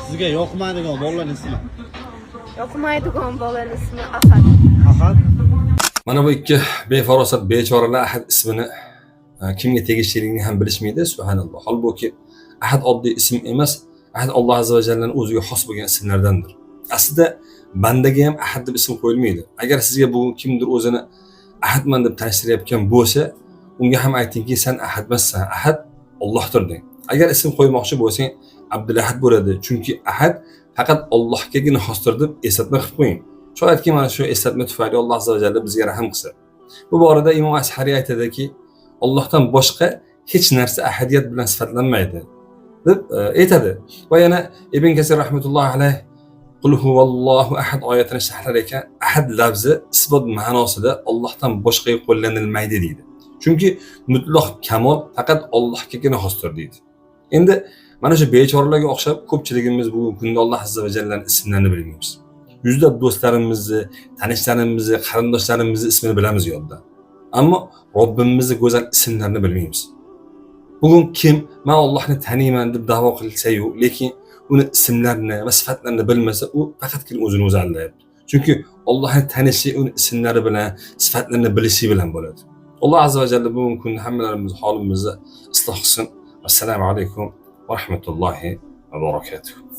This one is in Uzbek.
Sizga yoqmaydigan bolaning ismi? Yoqmaydigan bolaning ismi Ahad. Ahad. Mana bu ikki befarosat bechoralar Ahad ismini kimga tegishliligini ham bilishmaydi, subhanalloh. Holbuki Ahad oddiy ism emas, Ahad Alloh azza va jallaning o'ziga xos bo'lgan ismlardandir. Aslida bandaga ham Ahad deb ism qo'yilmaydi. Agar sizga bu kimdir o'zini Ahadman deb tanishtirayotgan bo'lsa, unga ham aytingki, sen Ahad emassan, Ahad Allohdir deng. Agar ism qo'ymoqchi bo'lsang, Abdulahad bo'ladi. Chunki Ahad faqat Allohgagina xosdir deb eslatma qilib qo'ying. Shoyatki mana shu eslatma tufayli Alloh azza va jalla bizga rahim qilsa. Bu borada Imom Ashari aytadiki, Allohdan boshqa hech narsa ahadiyat bilan sifatlanmaydi deb aytadi. Va yana Ibn Kasir rahmatullohi alayh Qul huvallohu ahad oyatini sharhlar ekan, ahad lafzi isbot ma'nosida Allohdan boshqaga qo'llanilmaydi deydi. Chunki mutlaq kamol faqat Allohgagina xosdir deydi. Endi mana shu bechoralarga o'xshab ko'pchiligimiz bugungi kunda Alloh azza va jallaning ismlarini bilmaymiz. Yuzlab do'stlarimizni, tanishlarimizni, qarindoshlarimizni ismini bilamiz yodda. Ammo Robbimizning go'zal ismlarini bilmaymiz. Bugun kim men Allohni taniyman deb da'vo qilsa-yu, lekin uni ismlarini va sifatlarini bilmasa, u faqatgina o'zini o'zi aldayapti. Chunki Allohni tanishi uni ismlari bilan, sifatlarini bilishi bilan bo'ladi. Alloh azza va jalla bugungi kunda hammalarimiz holimizni isloh qilsin. Assalomu alaykum va rahmatullohi va barakatuh.